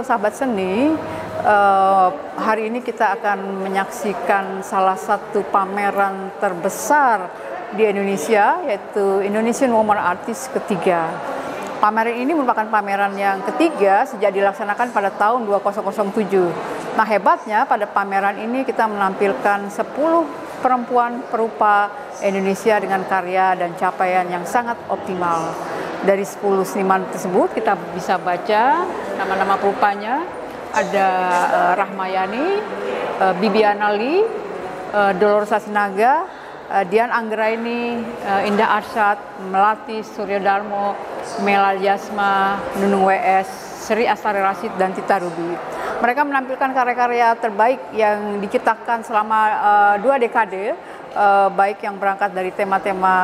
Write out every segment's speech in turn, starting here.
sahabat seni, hari ini kita akan menyaksikan salah satu pameran terbesar di Indonesia, yaitu Indonesian Women Artist ketiga. Pameran ini merupakan pameran yang ketiga sejak dilaksanakan pada tahun 2007. Nah, hebatnya pada pameran ini kita menampilkan 10 perempuan perupa Indonesia dengan karya dan capaian yang sangat optimal. Dari 10 seniman tersebut kita bisa baca nama-nama perupanya. Ada Rahmayani, Bibiana Lee, Dolores Asinaga, Dian Anggraini, Indah Arsyad, Melati Suryodarmo, Melal Yasma, Nunung WS, Sri Astari Rashid, dan Tita Ruby. Mereka menampilkan karya-karya terbaik yang diciptakan selama 2 dekade, baik yang berangkat dari tema-tema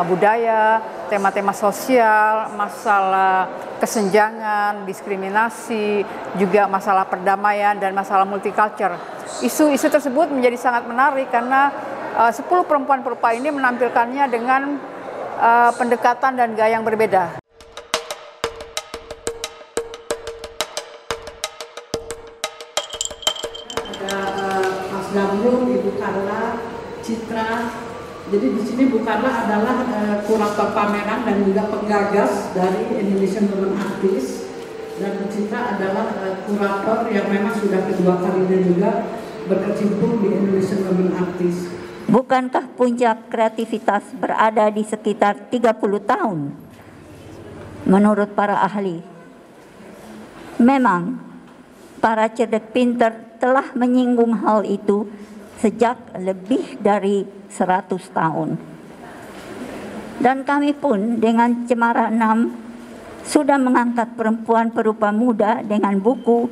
budaya, tema-tema sosial, masalah kesenjangan, diskriminasi, juga masalah perdamaian dan masalah multicultural. Isu-isu tersebut menjadi sangat menarik karena 10 perempuan perupa ini menampilkannya dengan pendekatan dan gaya yang berbeda. Ada Mas Damru, Ibu Carla, Citra. Jadi di sini Bu Carla adalah kurator pameran dan juga penggagas dari Indonesian Women Artist, dan Bu Citra adalah kurator yang memang sudah kedua kalinya juga berkecimpung di Indonesian Women Artist. Bukankah puncak kreativitas berada di sekitar 30 tahun? Menurut para ahli, memang para cerdik pintar telah menyinggung hal itu sejak lebih dari 100 tahun. Dan kami pun dengan Cemara 6 sudah mengangkat perempuan perupa muda dengan buku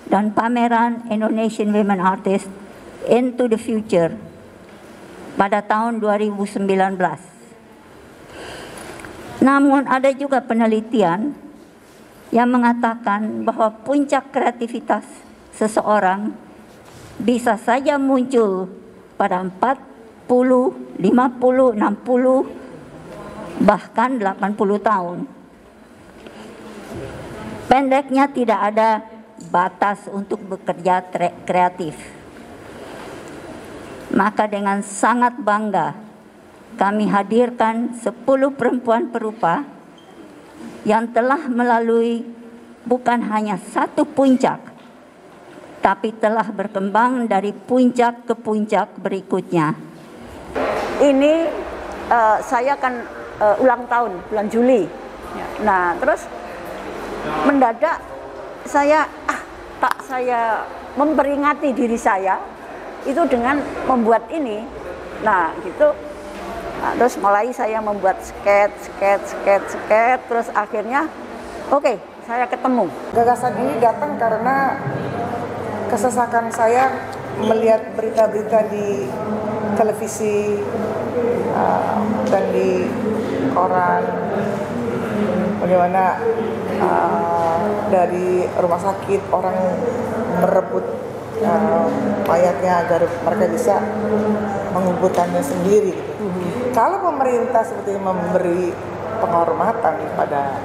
dan pameran Indonesian Women Artists Into the Future pada tahun 2019. Namun ada juga penelitian yang mengatakan bahwa puncak kreativitas seseorang bisa saja muncul pada 40, 50, 60, bahkan 80 tahun. Pendeknya tidak ada batas untuk bekerja kreatif. Maka dengan sangat bangga kami hadirkan 10 perempuan perupa yang telah melalui bukan hanya satu puncak, tapi telah berkembang dari puncak ke puncak berikutnya. Ini saya kan ulang tahun bulan Juli. Nah, terus mendadak saya memperingati diri saya itu dengan membuat ini. Nah, gitu. Nah, terus mulai saya membuat sketch, terus akhirnya oke, saya ketemu. Gagasan ini datang karena kesesakan saya melihat berita-berita di televisi dan di koran, bagaimana dari rumah sakit orang merebut mayatnya agar mereka bisa menguburkannya sendiri. Kalau pemerintah seperti memberi penghormatan pada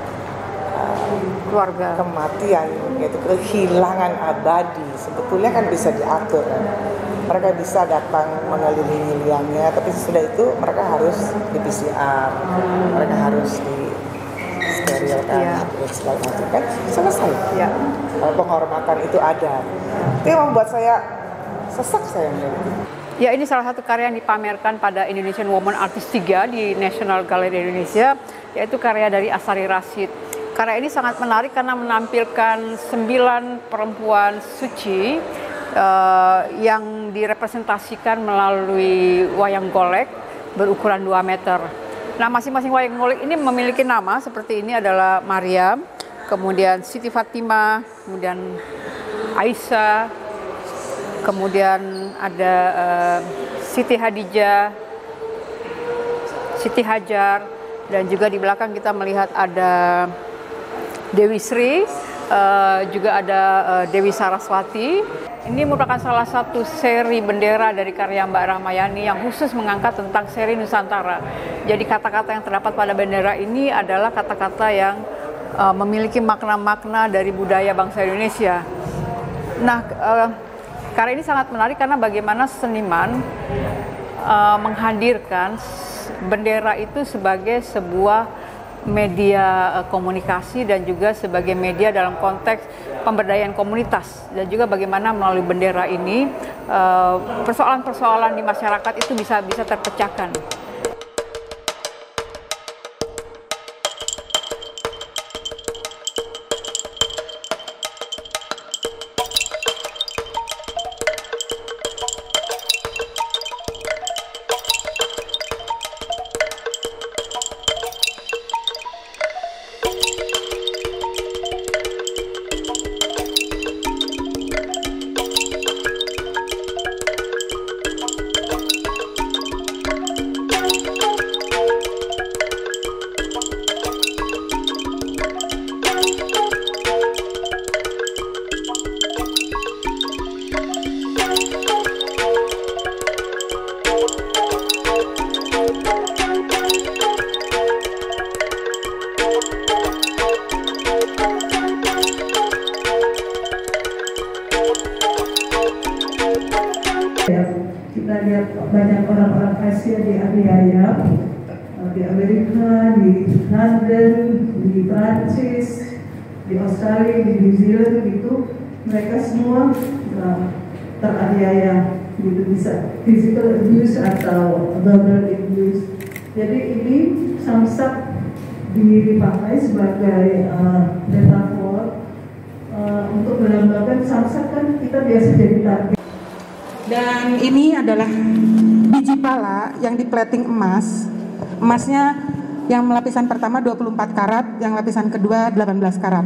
Keluarga kematian, yaitu kehilangan abadi, sebetulnya kan bisa diatur kan. Mereka bisa datang mengelilingi liangnya, tapi sesudah itu mereka harus di PCR, mereka harus di sterilkan, segala macam kan selesai. Kalau penghormatan itu ada, itu yang membuat saya sesak saya melihat. Ya, ini salah satu karya yang dipamerkan pada Indonesian Women Artist 3 di National Gallery Indonesia, yaitu karya dari Astari Rashid. Karya ini sangat menarik karena menampilkan 9 perempuan suci yang direpresentasikan melalui wayang golek berukuran 2 meter. Nah, masing-masing wayang golek ini memiliki nama seperti ini adalah Maryam, kemudian Siti Fatimah, kemudian Aisyah, kemudian ada Siti Hadijah, Siti Hajar, dan juga di belakang kita melihat ada Dewi Sri, juga ada Dewi Saraswati. Ini merupakan salah satu seri bendera dari karya Mbak Rahmayani yang khusus mengangkat tentang seri Nusantara. Jadi kata-kata yang terdapat pada bendera ini adalah kata-kata yang memiliki makna-makna dari budaya bangsa Indonesia. Nah, karya ini sangat menarik karena bagaimana seniman menghadirkan bendera itu sebagai sebuah media komunikasi dan juga sebagai media dalam konteks pemberdayaan komunitas, dan juga bagaimana melalui bendera ini persoalan-persoalan di masyarakat itu bisa terpecahkan. Kita lihat banyak orang-orang Asia di Ariaya, di Amerika, di London, di Prancis, di Australia, di New Zealand gitu, mereka semua teraniaya, gitu, bisa physical abuse atau verbal abuse. Jadi ini Samsak dipakai sebagai metafor untuk melambangkan Samsak kan kita biasa jadi target. Dan ini adalah biji pala yang di-plating emas. Emasnya yang lapisan pertama 24 karat, yang lapisan kedua 18 karat.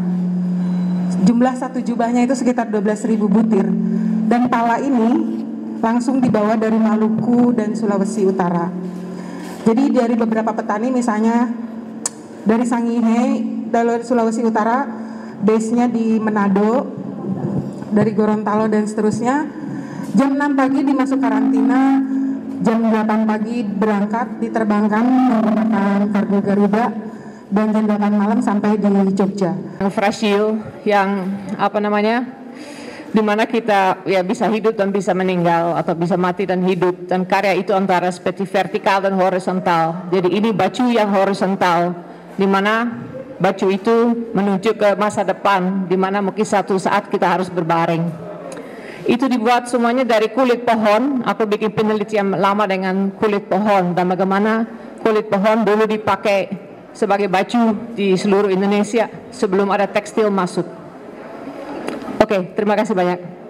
Jumlah satu jubahnya itu sekitar 12.000 butir. Dan pala ini langsung dibawa dari Maluku dan Sulawesi Utara. Jadi dari beberapa petani, misalnya dari Sangihe, dari Sulawesi Utara, base-nya di Manado, dari Gorontalo dan seterusnya. Jam 6 pagi dimasuk karantina, jam 8 pagi berangkat, diterbangkan menggunakan kargo Garuda, dan jam 8 malam sampai di Jogja. Frasil yang dimana kita ya bisa hidup dan bisa meninggal, atau bisa mati dan hidup, dan karya itu antara seperti vertikal dan horizontal. Jadi ini baju yang horizontal, dimana baju itu menuju ke masa depan, dimana mungkin satu saat kita harus berbaring. Itu dibuat semuanya dari kulit pohon. Aku bikin penelitian lama dengan kulit pohon dan bagaimana kulit pohon dulu dipakai sebagai baju di seluruh Indonesia sebelum ada tekstil masuk. Oke, terima kasih banyak.